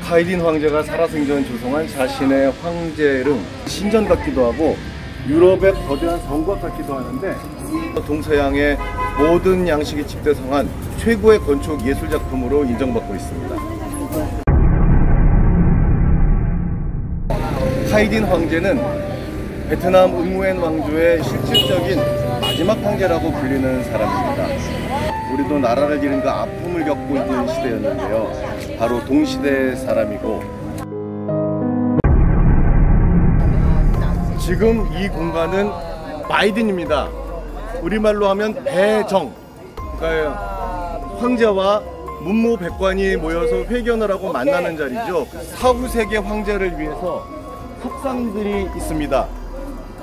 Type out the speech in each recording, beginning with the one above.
카이딘 황제가 살아생전 조성한 자신의 황제릉, 신전 같기도 하고 유럽의 거대한 성곽 같기도 하는데, 동서양의 모든 양식이 집대성한 최고의 건축 예술작품으로 인정받고 있습니다. 카이딘 황제는 베트남 응우엔 왕조의 실질적인 마지막 황제라고 불리는 사람입니다. 우리도 나라를 잃은 그 아픔을 겪고 있는 시대였는데요. 바로 동시대 사람이고, 지금 이 공간은 바이든입니다. 우리말로 하면 배정. 그러니까 황제와 문무백관이 모여서 회견을 하고 만나는 자리죠. 사후세계 황제를 위해서 석상들이 있습니다.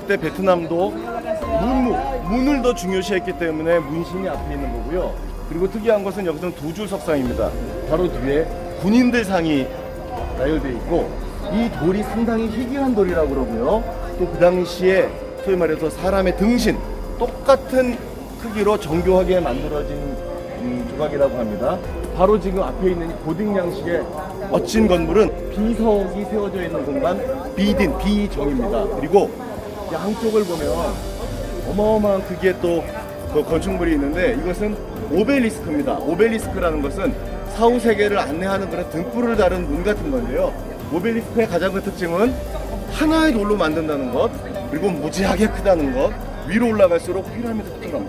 그때 베트남도 문을 더 중요시했기 때문에 문신이 앞에 있는 거고요. 그리고 특이한 것은 여기서는 두 줄 석상입니다. 바로 뒤에 군인들 상이 나열되어 있고, 이 돌이 상당히 희귀한 돌이라고 그러고요. 또 그 당시에 소위 말해서 사람의 등신, 똑같은 크기로 정교하게 만들어진 조각이라고 합니다. 바로 지금 앞에 있는 이 고딕 양식의 멋진 건물은 비석이 세워져 있는 공간, 비정입니다. 그리고 양쪽을 보면 어마어마한 크기의 또 그 건축물이 있는데, 이것은 오벨리스크입니다. 오벨리스크라는 것은 사후세계를 안내하는 그런 등불을 다룬 문 같은 건데요. 오벨리스크의 가장 큰 특징은 하나의 돌로 만든다는 것, 그리고 무지하게 크다는 것, 위로 올라갈수록 피라미드처럼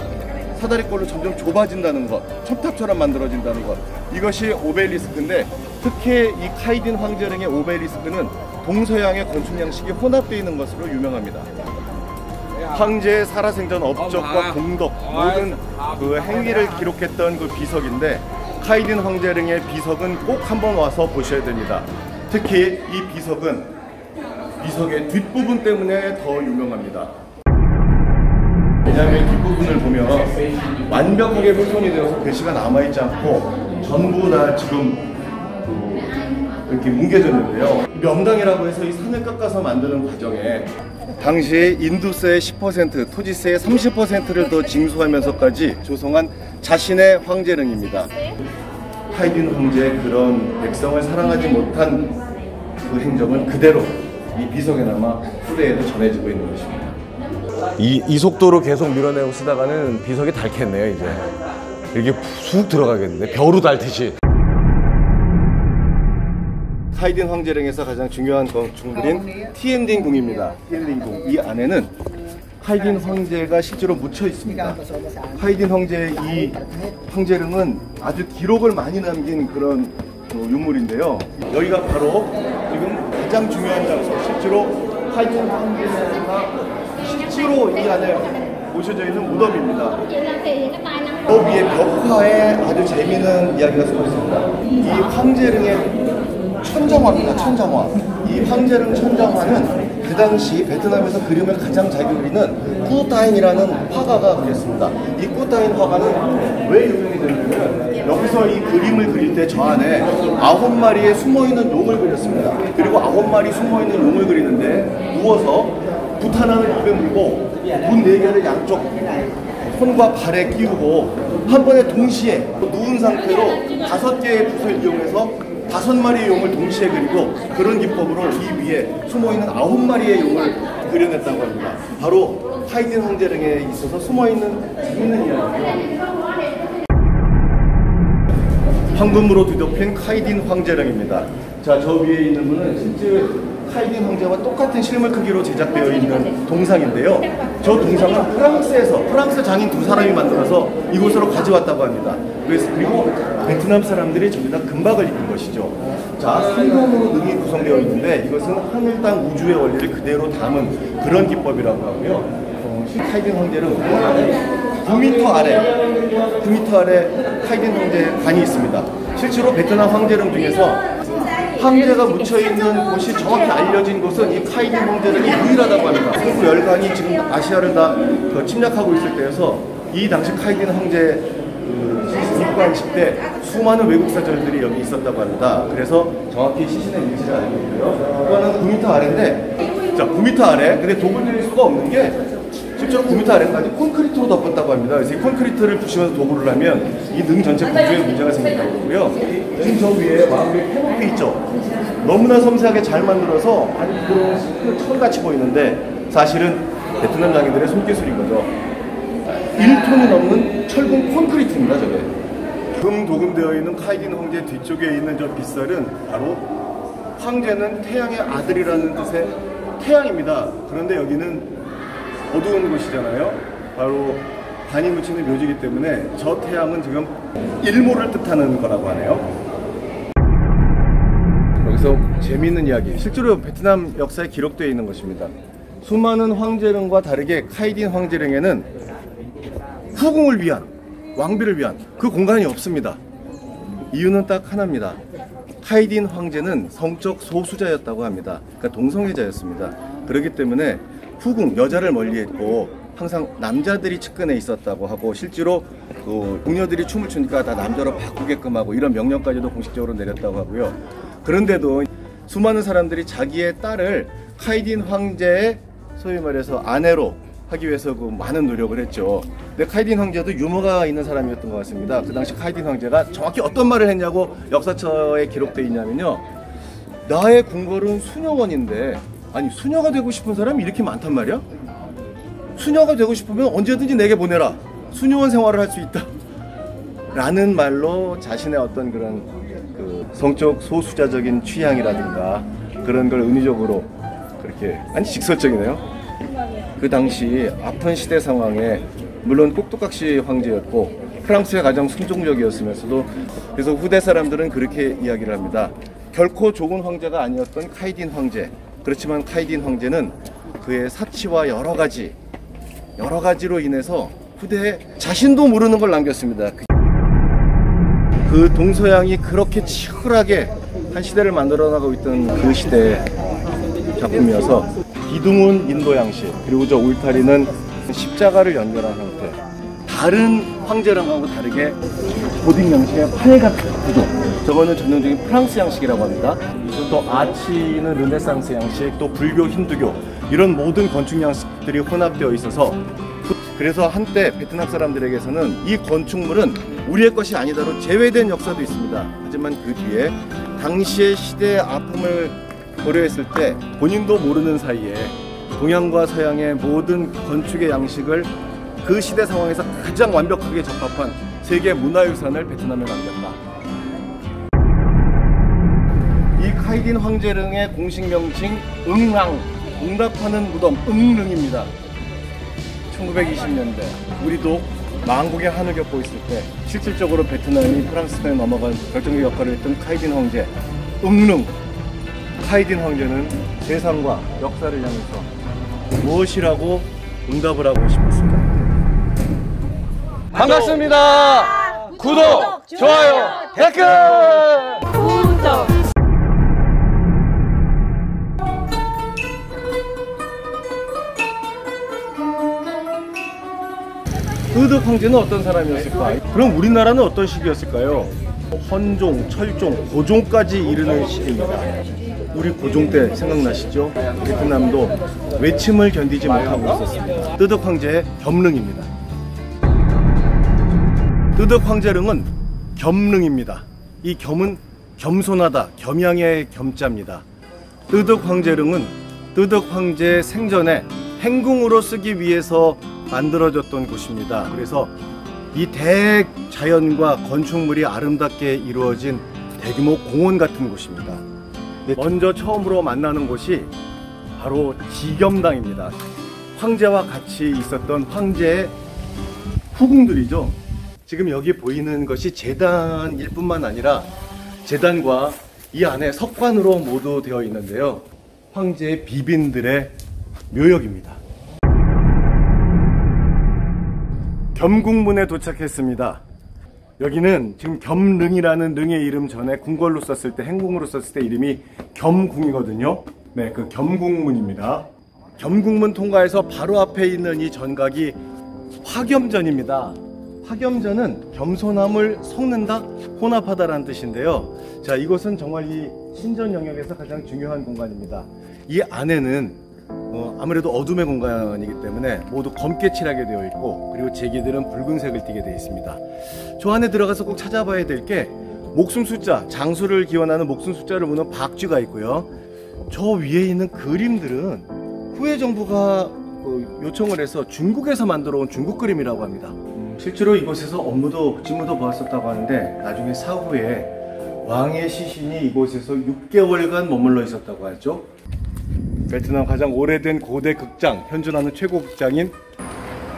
사다리꼴로 점점 좁아진다는 것, 첩탑처럼 만들어진다는 것, 이것이 오벨리스크인데, 특히 이 카이딘 황제릉의 오벨리스크는 동서양의 건축 양식이 혼합되어 있는 것으로 유명합니다. 황제의 살아생전 업적과 공덕, 모든 그 행위를 기록했던 그 비석인데, 카이딘 황제릉의 비석은 꼭 한번 와서 보셔야 됩니다. 특히 이 비석의 뒷부분 때문에 더 유명합니다. 왜냐하면 뒷부분을 보면 완벽하게 훼손이 되어서 글씨가 남아있지 않고 전부 다 지금 이렇게 뭉개졌는데요. 명당이라고 해서 이 산을 깎아서 만드는 과정에 당시 인두세의 10%, 토지세의 30%를 더 징수하면서까지 조성한 자신의 황제릉입니다. 카이딘 황제의 그런 백성을 사랑하지 못한 그 행적은 그대로 이 비석에 남아 후대에도 전해지고 있는 것입니다. 이 속도로 계속 밀어내고 쓰다가는 비석이 닳겠네요. 이제 이렇게 쑥 들어가겠는데, 벼루 닳듯이. 카이딘 황제릉에서 가장 중요한 건축물인 티엔딩 궁입니다. 티엔딩 궁, 이 안에는 카이딘 황제가 실제로 묻혀 있습니다. 카이딘 황제의 이 황제릉은 아주 기록을 많이 남긴 그런 유물인데요. 여기가 바로 지금 가장 중요한 장소, 실제로 카이딘 황제가 실제로 이 안에 모셔져 있는 무덤입니다. 저 위에 벽화에 아주 재미있는 이야기가 쓰고 있습니다. 이 황제릉의 천정화입니다. 천정화. 이 황제릉 천정화는 그 당시 베트남에서 그림을 가장 잘 그리는 꾸따인이라는 화가가 그렸습니다. 이 꾸따인 화가는 왜 유명이 되냐면, 여기서 이 그림을 그릴 때 저 안에 9마리의 숨어있는 용을 그렸습니다. 그리고 9마리 숨어있는 용을 그리는데 누워서 붓 하나를 입에 물고 붓 4개를 양쪽 손과 발에 끼우고 한 번에 동시에 누운 상태로 5개의 붓을 이용해서 5마리의 용을 동시에 그리고, 그런 기법으로 이 위에 숨어있는 9마리의 용을 그려냈다고 합니다. 바로 카이딘 황제릉에 있어서 숨어있는 재밌는 이야기예요. 황금으로 뒤덮인 카이딘 황제릉입니다. 자, 저 위에 있는 분은 실제 카이딘 황제와 똑같은 실물 크기로 제작되어 있는 동상인데요. 저 동상은 프랑스 장인 2사람이 만들어서 이곳으로 가져왔다고 합니다. 그리고 베트남 사람들이 전부 다 금박을 입은 것이죠. 자, 성형으로 능이 구성되어 있는데, 이것은 하늘, 땅, 우주의 원리를 그대로 담은 그런 기법이라고 하고요. 카이딘 황제는 9m 아래 카이딘 황제 관이 있습니다. 실제로 베트남 황제릉 중에서 황제가 묻혀있는 곳이 정확히 알려진 곳은 이 카이딘 황제릉이 유일하다고 합니다. 세부 열강이 지금 아시아를 다 침략하고 있을 때여서 이 당시 카이딘 황제 입관식 때 수많은 외국 사절들이 여기 있었다고 합니다. 그래서 정확히 시신의 위치를 알고 있고요. 이거는 9m 아래인데, 자, 9m 아래. 근데 독을 들일 수가 없는 게, 실제로 9m 아래까지 콘크리트로 덮었다고 합니다. 그래서 이 콘크리트를 부시면서 도구를 하면 이 능 전체 구조에 문제가 생긴다고 그러고요. 지금 저 위에 마음의 캐노피 있죠? 너무나 섬세하게 잘 만들어서 아주 부드러운 철같이 보이는데 사실은 베트남 장인들의 손기술인 거죠. 1톤이 넘는 철근 콘크리트입니다, 저게. 금도금되어 있는 카이딘 황제 뒤쪽에 있는 저 빗살은 바로 황제는 태양의 아들이라는 뜻의 태양입니다. 그런데 여기는 어두운 곳이잖아요. 바로 반이 묻히는 묘지이기 때문에 저 태양은 지금 일몰을 뜻하는 거라고 하네요. 여기서 재미있는 이야기, 실제로 베트남 역사에 기록되어 있는 것입니다. 수많은 황제릉과 다르게 카이딘 황제릉에는 후궁을 위한, 왕비를 위한 그 공간이 없습니다. 이유는 딱 하나입니다. 카이딘 황제는 성적 소수자였다고 합니다. 그러니까 동성애자였습니다. 그렇기 때문에 후궁, 여자를 멀리했고 항상 남자들이 측근에 있었다고 하고, 실제로 그 궁녀들이 춤을 추니까 다 남자로 바꾸게끔 하고 이런 명령까지도 공식적으로 내렸다고 하고요. 그런데도 수많은 사람들이 자기의 딸을 카이딘 황제의 소위 말해서 아내로 하기 위해서 그 많은 노력을 했죠. 근데 카이딘 황제도 유머가 있는 사람이었던 것 같습니다. 그 당시 카이딘 황제가 정확히 어떤 말을 했냐고 역사처에 기록되어 있냐면요, 나의 궁궐은 수녀원인데, 아니 수녀가 되고 싶은 사람이 이렇게 많단 말이야? 수녀가 되고 싶으면 언제든지 내게 보내라, 수녀원 생활을 할 수 있다 라는 말로 자신의 어떤 그런 그 성적 소수자적인 취향이라든가 그런 걸 은유적으로 그렇게, 아니 직설적이네요. 그 당시 아픈 시대 상황에 물론 꼭두각시 황제였고 프랑스의 가장 순종적이었으면서도, 그래서 후대 사람들은 그렇게 이야기를 합니다. 결코 좋은 황제가 아니었던 카이딘 황제, 그렇지만 카이딘 황제는 그의 사치와 여러 가지로 인해서 후대에 자신도 모르는 걸 남겼습니다. 그 동서양이 그렇게 치열하게 한 시대를 만들어 나가고 있던 그 시대의 작품이어서 기둥은 인도 양식, 그리고 저 울타리는 십자가를 연결한 형태, 다른 황제랑하고 다르게 고딕 양식의 팔 같은 구조, 저거는 전형적인 프랑스 양식이라고 합니다. 또 아치는 르네상스 양식, 또 불교, 힌두교 이런 모든 건축 양식들이 혼합되어 있어서, 그래서 한때 베트남 사람들에게서는 이 건축물은 우리의 것이 아니다로 제외된 역사도 있습니다. 하지만 그 뒤에 당시의 시대의 아픔을 고려했을 때 본인도 모르는 사이에 동양과 서양의 모든 건축의 양식을 그 시대 상황에서 가장 완벽하게 적합한 세계 문화유산을 베트남에 남겼다. 이 카이딘 황제릉의 공식 명칭 응랑, 응답하는 무덤, 응릉입니다. 1920년대 우리도 망국의 한을 겪고 있을 때 실질적으로 베트남이 프랑스에 넘어간 결정적 역할을 했던 카이딘 황제, 응릉. 카이딘 황제는 세상과 역사를 향해서 무엇이라고 응답을 하고 싶었습니다. 반갑습니다. 구독, 좋아요, 댓글! 구독! 뜨득 황제는 어떤 사람이었을까? 그럼 우리나라는 어떤 시기였을까요? 헌종, 철종, 고종까지 이르는 시기입니다. 우리 고종 때 생각나시죠? 베트남도 외침을 견디지 못하고 있었습니다. 뜨득 황제의 겸릉입니다. 뜨득 황제릉은 겸릉입니다. 이 겸은 겸손하다, 겸양의 겸자입니다. 뜨득 황제릉은 뜨득 황제의 생전에 행궁으로 쓰기 위해서 만들어졌던 곳입니다. 그래서 이 대자연과 건축물이 아름답게 이루어진 대규모 공원 같은 곳입니다. 먼저 처음으로 만나는 곳이 바로 지겸당입니다. 황제와 같이 있었던 황제의 후궁들이죠. 지금 여기 보이는 것이 제단일 뿐만 아니라 제단과 이 안에 석관으로 모두 되어 있는데요, 황제의 비빈들의 묘역입니다. 겸궁문에 도착했습니다. 여기는 지금 겸릉이라는 릉의 이름 전에 궁궐로 썼을 때, 행궁으로 썼을 때 이름이 겸궁이거든요. 네, 그 겸궁문입니다. 겸궁문 통과해서 바로 앞에 있는 이 전각이 화겸전입니다. 화겸전은 겸손함을 섞는다, 혼합하다라는 뜻인데요. 자, 이곳은 정말 이 신전 영역에서 가장 중요한 공간입니다. 이 안에는 아무래도 어둠의 공간이기 때문에 모두 검게 칠하게 되어 있고, 그리고 제기들은 붉은색을 띠게 되어 있습니다. 저 안에 들어가서 꼭 찾아봐야 될 게 목숨 숫자, 장수를 기원하는 목숨 숫자를 무는 박쥐가 있고요. 저 위에 있는 그림들은 후에 정부가 요청을 해서 중국에서 만들어 온 중국 그림이라고 합니다. 실제로 이곳에서 업무도 직무도 보았었다고 하는데, 나중에 사후에 왕의 시신이 이곳에서 6개월간 머물러 있었다고 하죠. 베트남 가장 오래된 고대 극장, 현존하는 최고 극장인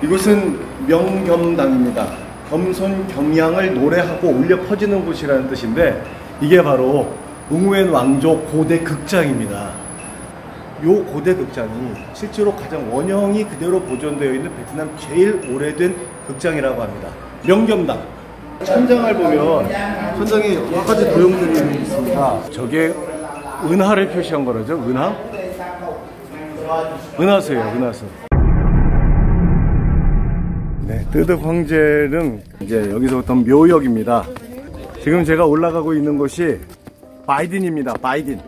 이곳은 명겸당입니다. 겸손 겸양을 노래하고 울려 퍼지는 곳이라는 뜻인데, 이게 바로 웅웬 왕조 고대 극장입니다. 요 고대 극장이 실제로 가장 원형이 그대로 보존되어 있는 베트남 제일 오래된 극장이라고 합니다. 명겸당. 천장을 보면 천장에 여러 가지 도형들이 있습니다. 저게 은하를 표시한 거라죠. 은하? 은하수예요. 은하수. 네, 뜨득 황제릉 이제 여기서부터 묘역입니다. 지금 제가 올라가고 있는 곳이 바이딘입니다. 바이딘.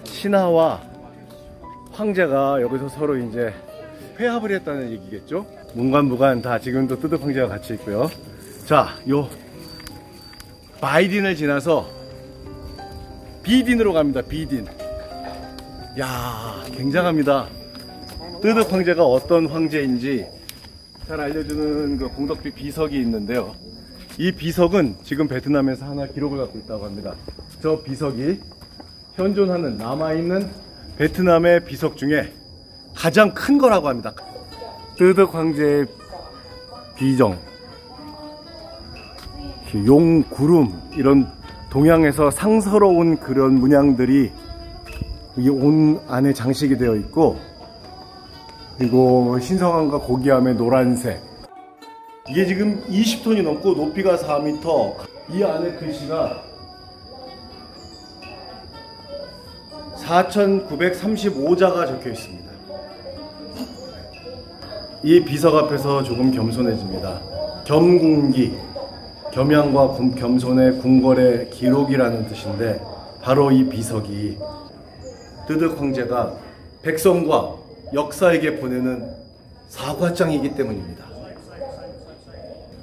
신하와 황제가 여기서 서로 이제 회합을 했다는 얘기겠죠. 문관부관 다 지금도 뜨득 황제가 같이 있고요. 자, 요 바이딘을 지나서 비딘으로 갑니다. 비딘. 야, 굉장합니다. 뜨득 황제가 어떤 황제인지 잘 알려주는 그 공덕비 비석이 있는데요. 이 비석은 지금 베트남에서 하나 기록을 갖고 있다고 합니다. 저 비석이 현존하는 남아있는 베트남의 비석 중에 가장 큰 거라고 합니다. 뜨득 황제의 비정, 용, 구름 이런 동양에서 상서로운 그런 문양들이 이 온 안에 장식이 되어 있고, 그리고 신성함과 고귀함의 노란색, 이게 지금 20톤이 넘고 높이가 4m, 이 안에 글씨가 4935자가 적혀 있습니다. 이 비석 앞에서 조금 겸손해집니다. 겸궁기, 겸양과 겸손의 궁궐의 기록이라는 뜻인데, 바로 이 비석이 뜨득 황제가 백성과 역사에게 보내는 사과장이기 때문입니다.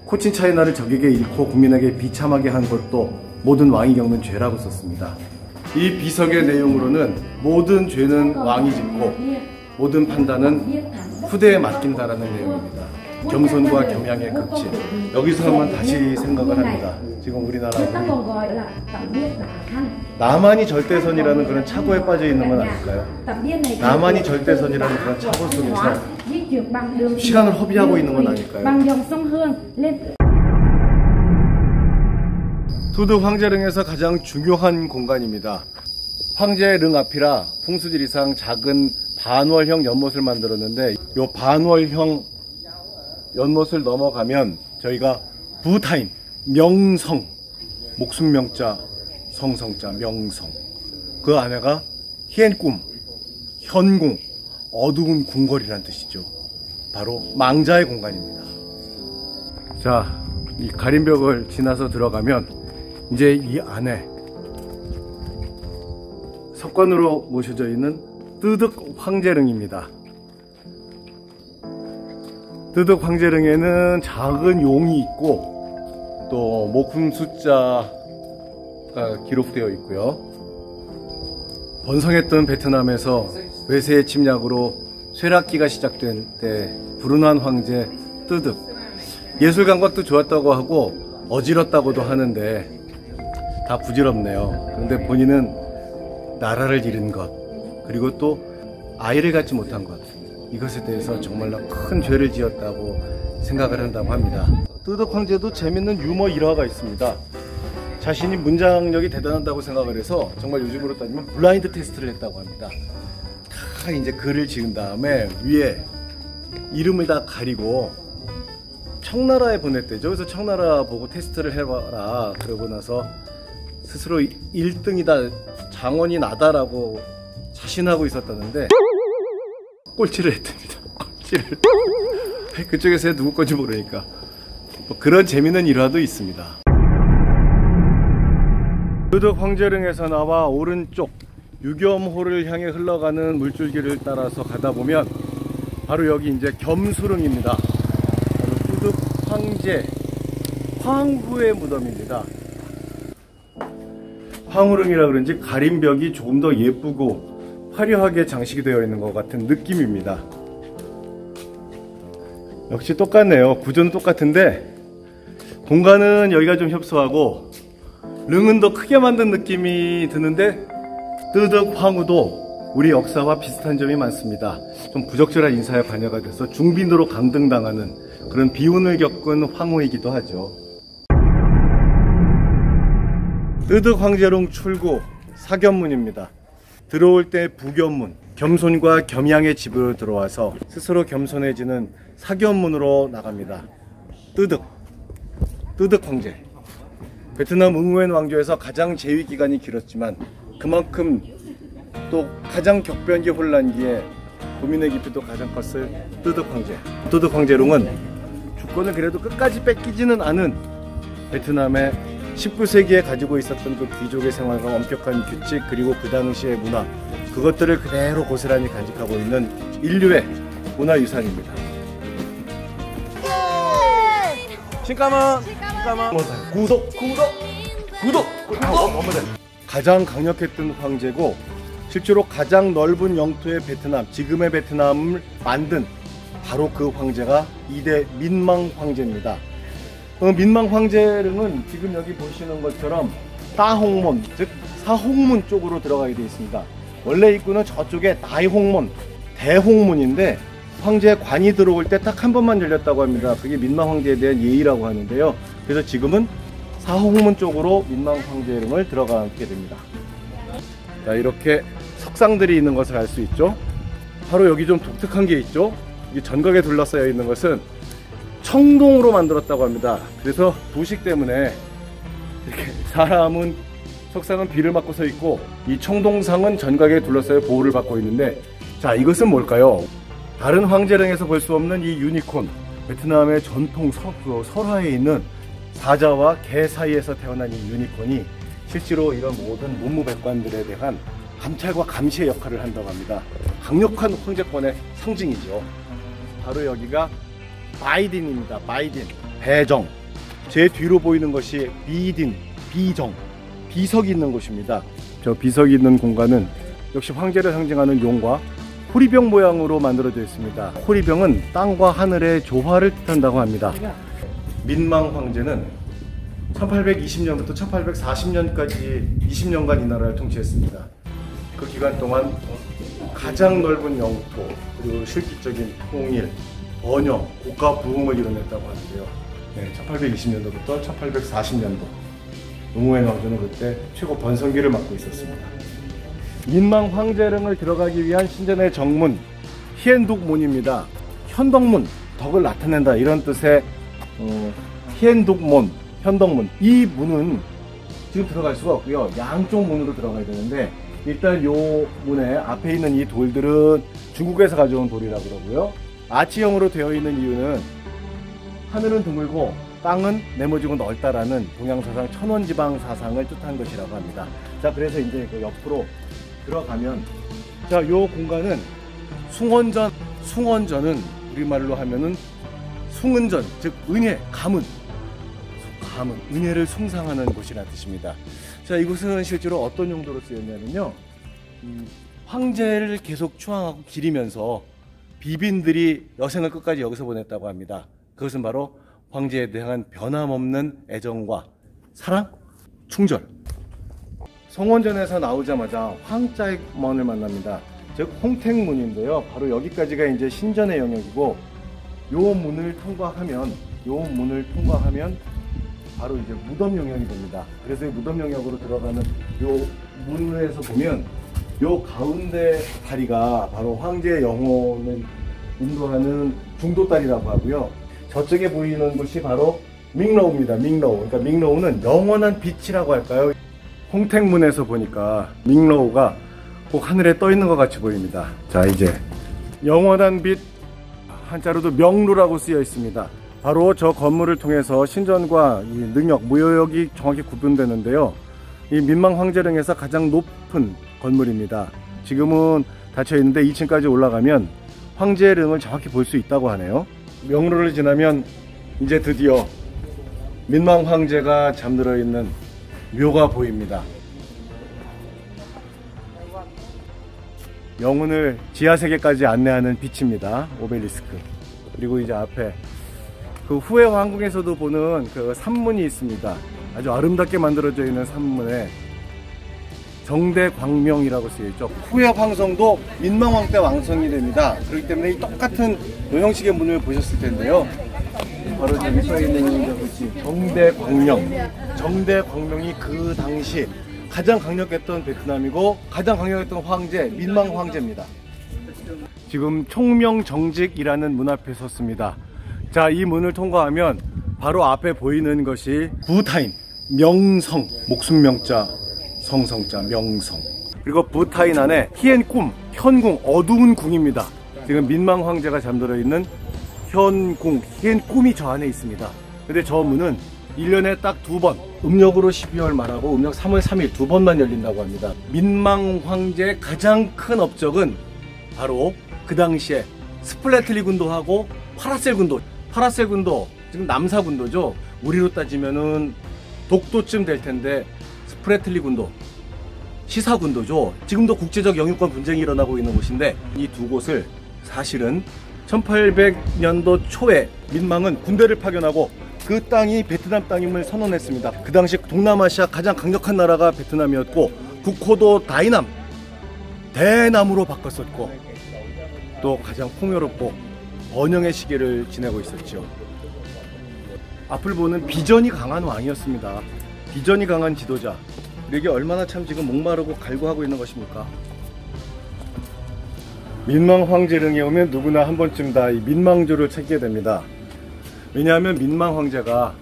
코친 차이나를 적에게 잃고 국민에게 비참하게 한 것도 모든 왕이 겪는 죄라고 썼습니다. 이 비석의 내용으로는 모든 죄는 왕이 짓고 모든 판단은 후대에 맡긴다라는 내용입니다. 겸손과 겸양의 극치. 여기서 한번 다시 생각을 합니다. 지금 우리나라 나만이 절대선이라는 그런 착오에 빠져 있는 건 아닐까요? 나만이 절대선이라는 그런 착오 속에서 시간을 허비하고 있는 건 아닐까요? 뜨득 황제릉에서 가장 중요한 공간입니다. 황제릉 앞이라 풍수지리상 작은 반월형 연못을 만들었는데, 이 반월형 연못을 넘어가면 저희가 부타임, 명성, 목숨명자, 성성자, 명성, 그 안에가 희엔꿈, 현궁, 어두운 궁궐이란 뜻이죠. 바로 망자의 공간입니다. 자, 이 가림벽을 지나서 들어가면 이제 이 안에 석관으로 모셔져 있는 뜨득 황제릉입니다. 뜨득 황제릉에는 작은 용이 있고, 또 목숨 숫자가 기록되어 있고요. 번성했던 베트남에서 외세의 침략으로 쇠락기가 시작된 때 불운한 황제 뜨득, 예술 감각도 좋았다고 하고 어지럽다고도 하는데 다 부질없네요. 그런데 본인은 나라를 잃은 것, 그리고 또 아이를 갖지 못한 것, 이것에 대해서 정말로 큰 죄를 지었다고 생각을 한다고 합니다. 뜨득 황제도 재밌는 유머 일화가 있습니다. 자신이 문장력이 대단하다고 생각을 해서 정말 요즘으로 따지면 블라인드 테스트를 했다고 합니다. 다 이제 글을 지은 다음에 위에 이름을 다 가리고 청나라에 보냈대죠. 그래서 청나라 보고 테스트를 해봐라. 그러고 나서 스스로 1등이다, 장원이 나다라고 자신하고 있었다는데 꼴찌를 했답니다. 꼴찌를. 그쪽에서 누구 건지 모르니까. 뭐 그런 재미있는 일화도 있습니다. 뜨득 황제릉에서 나와 오른쪽 유겸호를 향해 흘러가는 물줄기를 따라서 가다 보면 바로 여기 이제 겸수릉입니다. 바로 뚜득 황제 황후의 무덤입니다. 황후릉이라 그런지 가림벽이 조금 더 예쁘고 화려하게 장식이 되어 있는 것 같은 느낌입니다. 역시 똑같네요. 구조는 똑같은데 공간은 여기가 좀 협소하고 릉은 더 크게 만든 느낌이 드는데 뚜득 황후도 우리 역사와 비슷한 점이 많습니다. 좀 부적절한 인사에 관여가 돼서 중빈으로 강등당하는 그런 비운을 겪은 황후이기도 하죠. 뚜득 황제릉 출구 사견문입니다. 들어올 때 부견문, 겸손과 겸양의 집으로 들어와서 스스로 겸손해지는 사견문으로 나갑니다. 뚜득 황제. 베트남 응우엔 왕조에서 가장 재위 기간이 길었지만 그만큼 또 가장 격변기 혼란기에 고민의 깊이도 가장 컸을 뚜득 황제. 뚜득 황제릉은 주권을 그래도 끝까지 뺏기지는 않은 베트남의 19세기에 가지고 있었던 그 귀족의 생활과 엄격한 규칙 그리고 그 당시의 문화 그것들을 그대로 고스란히 간직하고 있는 인류의 문화유산입니다. 신까만 구독 가장 강력했던 황제고 실제로 가장 넓은 영토의 베트남 지금의 베트남을 만든 바로 그 황제가 2대 민망 황제입니다. 민망 황제릉은 지금 여기 보시는 것처럼 따홍문 즉 사홍문 쪽으로 들어가게 되어 있습니다. 원래 입구는 저쪽에 나이홍문 대홍문인데 황제 관이 들어올 때 딱 한 번만 열렸다고 합니다. 그게 민망 황제에 대한 예의라고 하는데요. 그래서 지금은 사홍문 쪽으로 민망 황제릉을 들어가게 됩니다. 자, 이렇게 석상들이 있는 것을 알 수 있죠. 바로 여기 좀 독특한 게 있죠. 이 전각에 둘러싸여 있는 것은 청동으로 만들었다고 합니다. 그래서 도식 때문에 이렇게 사람은 석상은 비를 맞고 서 있고 이 청동상은 전각에 둘러싸여 보호를 받고 있는데 자, 이것은 뭘까요? 다른 황제릉에서 볼 수 없는 이 유니콘 베트남의 전통 설화에 있는 사자와 개 사이에서 태어난 이 유니콘이 실제로 이런 모든 문무백관들에 대한 감찰과 감시의 역할을 한다고 합니다. 강력한 황제권의 상징이죠. 바로 여기가 바이딘입니다. 바이딘, 배정. 제 뒤로 보이는 것이 비딘, 비정, 비석이 있는 곳입니다. 저 비석이 있는 공간은 역시 황제를 상징하는 용과 호리병 모양으로 만들어져 있습니다. 호리병은 땅과 하늘의 조화를 뜻한다고 합니다. 민망 황제는 1820년부터 1840년까지 20년간 이 나라를 통치했습니다. 그 기간 동안 가장 넓은 영토 그리고 실질적인 통일, 번영, 국가 부흥을 이뤄냈다고 하는데요. 네, 1820년도부터 1840년도 응우엔 왕조는 그때 최고 번성기를 맡고 있었습니다. 민망 황제릉을 들어가기 위한 신전의 정문 히엔독문입니다. 현덕문, 덕을 나타낸다 이런 뜻의 히엔독문, 현덕문. 이 문은 지금 들어갈 수가 없고요. 양쪽 문으로 들어가야 되는데 일단 요 문에 앞에 있는 이 돌들은 중국에서 가져온 돌이라고 그러고요. 아치형으로 되어 있는 이유는 하늘은 드물고 땅은 네모지고 넓다라는 동양사상 천원지방 사상을 뜻한 것이라고 합니다. 자, 그래서 이제 그 옆으로 들어가면 자, 요 공간은 숭원전, 숭원전은 우리말로 하면은 숭은전, 즉 은혜, 가문, 은혜를 숭상하는 곳이라는 뜻입니다. 자, 이곳은 실제로 어떤 용도로 쓰였냐면요, 황제를 계속 추앙하고 기리면서 비빈들이 여생을 끝까지 여기서 보냈다고 합니다. 그것은 바로 황제에 대한 변함없는 애정과 사랑, 충절. 성원전에서 나오자마자 황짜익문을 만납니다. 즉 홍택문인데요. 바로 여기까지가 이제 신전의 영역이고 요 문을 통과하면 바로 이제 무덤 영역이 됩니다. 그래서 이 무덤 영역으로 들어가는 요 문에서 보면 요 가운데 다리가 바로 황제의 영혼을 인도하는 중도다리라고 하고요. 저쪽에 보이는 곳이 바로 밍러우입니다. 밍러우. 그러니까 밍러우는 영원한 빛이라고 할까요? 홍택문에서 보니까 밍러우가 꼭 하늘에 떠 있는 것 같이 보입니다. 자, 이제 영원한 빛, 한자로도 명루라고 쓰여 있습니다. 바로 저 건물을 통해서 신전과 이 능력, 무효역이 정확히 구분되는데요. 이 민망 황제릉에서 가장 높은 건물입니다. 지금은 닫혀 있는데 2층까지 올라가면 황제릉을 정확히 볼 수 있다고 하네요. 명로를 지나면 이제 드디어 민망 황제가 잠들어 있는 묘가 보입니다. 영혼을 지하세계까지 안내하는 빛입니다. 오벨리스크. 그리고 이제 앞에 그 후회 왕궁에서도 보는 그 산문이 있습니다. 아주 아름답게 만들어져 있는 산문에 정대광명이라고 쓰여있죠. 후회 황성도 민망왕 때 왕성이 됩니다. 그렇기 때문에 이 똑같은 형식의 문을 보셨을 텐데요. 바로 저기 써있는 것이 정대광명. 정대광명이 그 당시 가장 강력했던 베트남이고 가장 강력했던 황제, 민망 황제입니다. 지금 총명정직이라는 문 앞에 섰습니다. 자, 이 문을 통과하면 바로 앞에 보이는 것이 부타인, 명성, 목숨명자, 성성자, 명성. 그리고 부타인 안에 희엔꿈, 현궁, 어두운 궁입니다. 지금 민망 황제가 잠들어 있는 현궁, 희엔꿈이 저 안에 있습니다. 근데 저 문은 1년에 딱 2번, 음력으로 12월 말하고 음력 3월 3일 2번만 열린다고 합니다. 민망 황제의 가장 큰 업적은 바로 그 당시에 스플래틀리 군도하고 파라셀 군도. 파라셀 군도, 지금 남사 군도죠. 우리로 따지면은 독도쯤 될 텐데 스프레틀리 군도, 시사 군도죠. 지금도 국제적 영유권 분쟁이 일어나고 있는 곳인데 이 두 곳을 사실은 1800년도 초에 민망은 군대를 파견하고 그 땅이 베트남 땅임을 선언했습니다. 그 당시 동남아시아 가장 강력한 나라가 베트남이었고 국호도 다이남, 대남으로 바꿨었고 또 가장 풍요롭고 번영의 시기를 지내고 있었죠. 앞을 보는 비전이 강한 왕이었습니다. 비전이 강한 지도자. 이게 얼마나 참 지금 목마르고 갈구하고 있는 것입니까? 민망 황제릉에 오면 누구나 한 번쯤 다 이 민망조를 찾게 됩니다. 왜냐하면 민망 황제가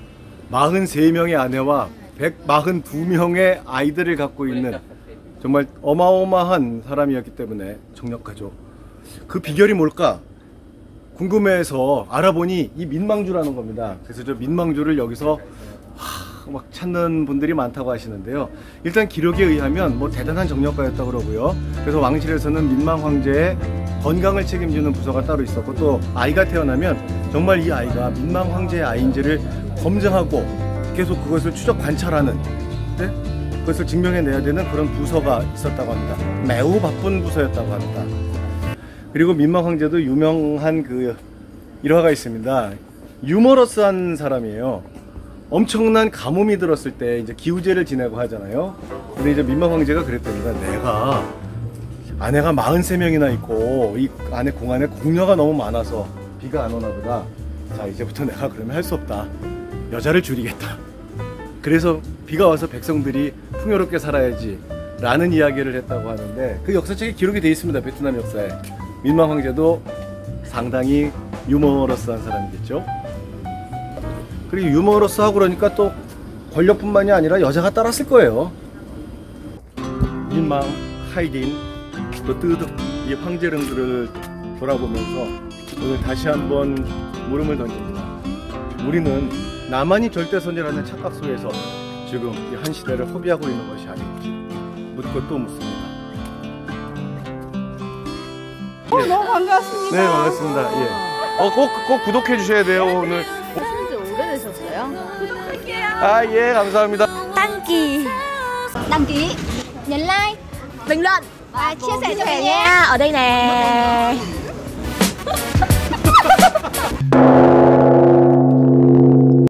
43명의 아내와 142명의 아이들을 갖고 있는 정말 어마어마한 사람이었기 때문에 정력가죠. 그 비결이 뭘까? 궁금해서 알아보니 이 민망주라는 겁니다. 그래서 저 민망주를 여기서 막 찾는 분들이 많다고 하시는데요. 일단 기록에 의하면 뭐 대단한 정력가였다고 그러고요. 그래서 왕실에서는 민망 황제의 건강을 책임지는 부서가 따로 있었고 또 아이가 태어나면 정말 이 아이가 민망 황제의 아이인지를 검증하고 계속 그것을 추적 관찰하는, 네? 그것을 증명해내야 되는 그런 부서가 있었다고 합니다. 매우 바쁜 부서였다고 합니다. 그리고 민망 황제도 유명한 그 일화가 있습니다. 유머러스한 사람이에요. 엄청난 가뭄이 들었을 때 이제 기우제를 지내고 하잖아요. 근데 이제 민망 황제가 그랬답니다. 내가 아내가 43명이나 있고 이 안에 공안에 공녀가 너무 많아서 비가 안 오나 보다. 자, 이제부터 내가 그러면 할 수 없다. 여자를 줄이겠다. 그래서 비가 와서 백성들이 풍요롭게 살아야지 라는 이야기를 했다고 하는데 그 역사책에 기록이 되어 있습니다. 베트남 역사에. 민망 황제도 상당히 유머러스한 사람이겠죠. 그리고 유머러스하고 그러니까 또 권력뿐만이 아니라 여자가 따랐을 거예요. 민망, 하이딘, 또 뜨득 이 황제릉들을 돌아보면서 오늘 다시 한번 물음을 던집니다. 우리는 나만이 절대선이라는 착각 속에서 지금 이 한 시대를 허비하고 있는 것이 아닐지 묻고 또 묻습니다. 너무 반갑습니다. 네, 반갑습니다. 예. 꼭 구독해 주셔야 돼요, 오늘. 하신 지 오래되셨어요? 아, 예, 감사합니다. đăng ký nhấn like bình luận và chia sẻ cho mình nha ở đây nè.